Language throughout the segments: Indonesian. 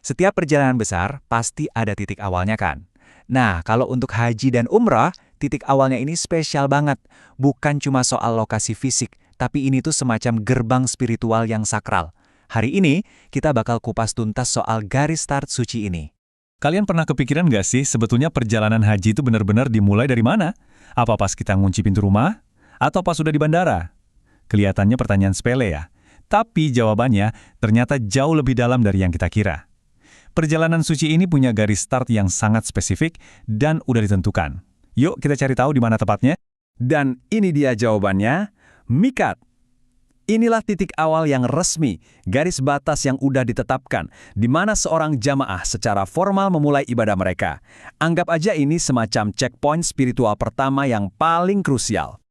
Setiap perjalanan besar pasti ada titik awalnya kan? Nah, kalau untuk haji dan umrah, titik awalnya ini spesial banget. Bukan cuma soal lokasi fisik, tapi ini tuh semacam gerbang spiritual yang sakral. Hari ini, kita bakal kupas tuntas soal garis start suci ini. Kalian pernah kepikiran nggak sih sebetulnya perjalanan haji itu benar-benar dimulai dari mana? Apa pas kita ngunci pintu rumah? Atau pas sudah di bandara? Kelihatannya pertanyaan sepele ya. Tapi jawabannya ternyata jauh lebih dalam dari yang kita kira. Perjalanan suci ini punya garis start yang sangat spesifik dan udah ditentukan. Yuk kita cari tahu di mana tepatnya. Dan ini dia jawabannya, mikat. Inilah titik awal yang resmi, garis batas yang udah ditetapkan, di mana seorang jamaah secara formal memulai ibadah mereka. Anggap aja ini semacam checkpoint spiritual pertama yang paling krusial.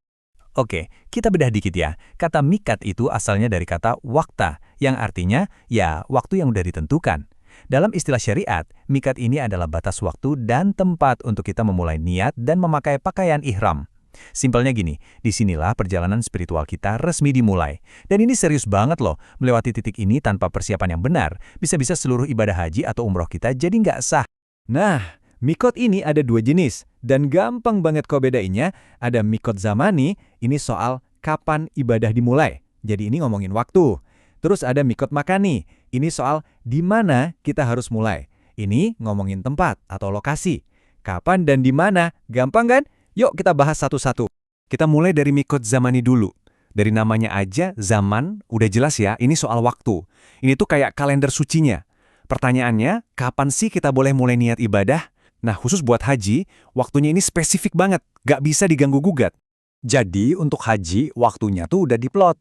Oke, kita bedah dikit ya. Kata mikat itu asalnya dari kata wakta, yang artinya ya waktu yang udah ditentukan. Dalam istilah syariat, mikat ini adalah batas waktu dan tempat untuk kita memulai niat dan memakai pakaian ihram. Simpelnya gini, disinilah perjalanan spiritual kita resmi dimulai. Dan ini serius banget loh, melewati titik ini tanpa persiapan yang benar, bisa-bisa seluruh ibadah haji atau umroh kita jadi nggak sah. Nah, mikot ini ada dua jenis, dan gampang banget kok bedainnya. Ada mikot zamani, ini soal kapan ibadah dimulai. Jadi ini ngomongin waktu. Terus ada mikot makani, ini soal di mana kita harus mulai. Ini ngomongin tempat atau lokasi. Kapan dan di mana, gampang kan? Yuk kita bahas satu-satu. Kita mulai dari mikot zamani dulu. Dari namanya aja, zaman, udah jelas ya, ini soal waktu. Ini tuh kayak kalender sucinya. Pertanyaannya, kapan sih kita boleh mulai niat ibadah? Nah, khusus buat haji, waktunya ini spesifik banget, gak bisa diganggu-gugat. Jadi untuk haji, waktunya tuh udah diplot.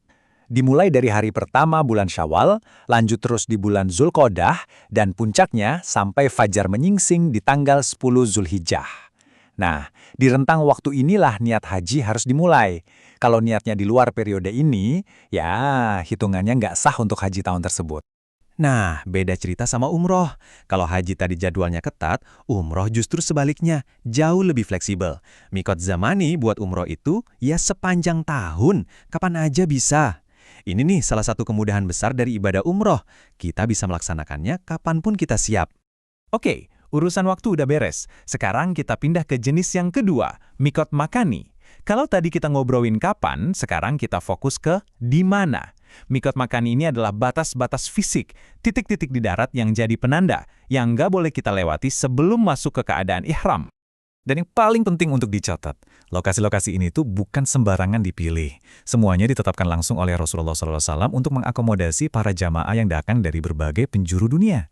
Dimulai dari hari pertama bulan Syawal, lanjut terus di bulan Zulqodah, dan puncaknya sampai fajar menyingsing di tanggal 10 Zulhijjah. Nah, di rentang waktu inilah niat haji harus dimulai. Kalau niatnya di luar periode ini, ya hitungannya nggak sah untuk haji tahun tersebut. Nah, beda cerita sama umroh. Kalau haji tadi jadwalnya ketat, umroh justru sebaliknya, jauh lebih fleksibel. Mikot zamani buat umroh itu ya sepanjang tahun, kapan aja bisa. Ini nih salah satu kemudahan besar dari ibadah umroh. Kita bisa melaksanakannya kapanpun kita siap. Oke, urusan waktu udah beres. Sekarang kita pindah ke jenis yang kedua, mikot makani. Kalau tadi kita ngobrolin kapan, sekarang kita fokus ke di mana. Mikot makani ini adalah batas-batas fisik, titik-titik di darat yang jadi penanda, yang nggak boleh kita lewati sebelum masuk ke keadaan ihram. Dan yang paling penting untuk dicatat, lokasi-lokasi ini tuh bukan sembarangan dipilih. Semuanya ditetapkan langsung oleh Rasulullah SAW untuk mengakomodasi para jamaah yang datang dari berbagai penjuru dunia.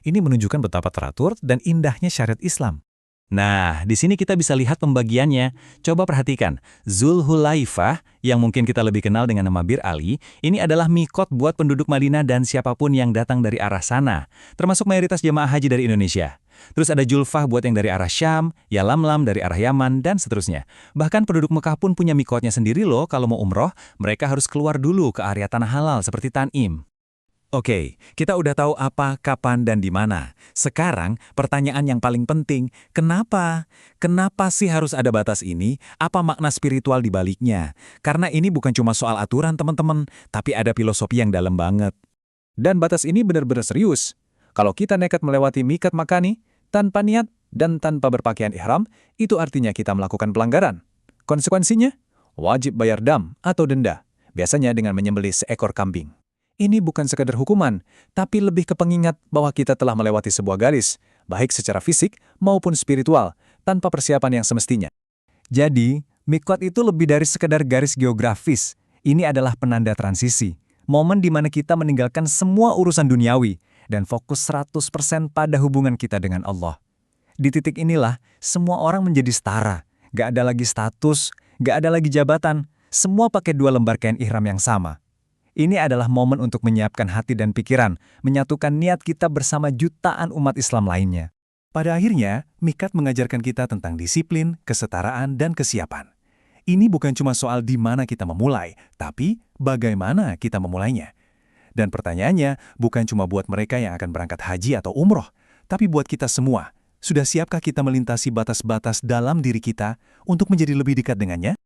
Ini menunjukkan betapa teratur dan indahnya syariat Islam. Nah, di sini kita bisa lihat pembagiannya. Coba perhatikan, Zulhulaifah, yang mungkin kita lebih kenal dengan nama Bir Ali, ini adalah mikot buat penduduk Madinah dan siapapun yang datang dari arah sana, termasuk mayoritas jemaah haji dari Indonesia. Terus ada Julfah buat yang dari arah Syam, Yalamlam dari arah Yaman, dan seterusnya. Bahkan penduduk Mekah pun punya mikotnya sendiri loh. Kalau mau umroh, mereka harus keluar dulu ke area tanah halal seperti Tan'im. Oke, kita udah tahu apa, kapan, dan di mana. Sekarang, pertanyaan yang paling penting, kenapa? Kenapa sih harus ada batas ini? Apa makna spiritual di baliknya? Karena ini bukan cuma soal aturan, teman-teman, tapi ada filosofi yang dalam banget. Dan batas ini benar-benar serius. Kalau kita nekat melewati mikat makani, tanpa niat dan tanpa berpakaian ihram, itu artinya kita melakukan pelanggaran. Konsekuensinya, wajib bayar dam atau denda, biasanya dengan menyembelih seekor kambing. Ini bukan sekadar hukuman, tapi lebih ke pengingat bahwa kita telah melewati sebuah garis, baik secara fisik maupun spiritual, tanpa persiapan yang semestinya. Jadi, mikot itu lebih dari sekadar garis geografis. Ini adalah penanda transisi, momen di mana kita meninggalkan semua urusan duniawi dan fokus 100% pada hubungan kita dengan Allah. Di titik inilah, semua orang menjadi setara. Gak ada lagi status, gak ada lagi jabatan, semua pakai dua lembar kain ihram yang sama. Ini adalah momen untuk menyiapkan hati dan pikiran, menyatukan niat kita bersama jutaan umat Islam lainnya. Pada akhirnya, mikat mengajarkan kita tentang disiplin, kesetaraan, dan kesiapan. Ini bukan cuma soal di mana kita memulai, tapi bagaimana kita memulainya. Dan pertanyaannya bukan cuma buat mereka yang akan berangkat haji atau umroh, tapi buat kita semua. Sudah siapkah kita melintasi batas-batas dalam diri kita untuk menjadi lebih dekat dengannya?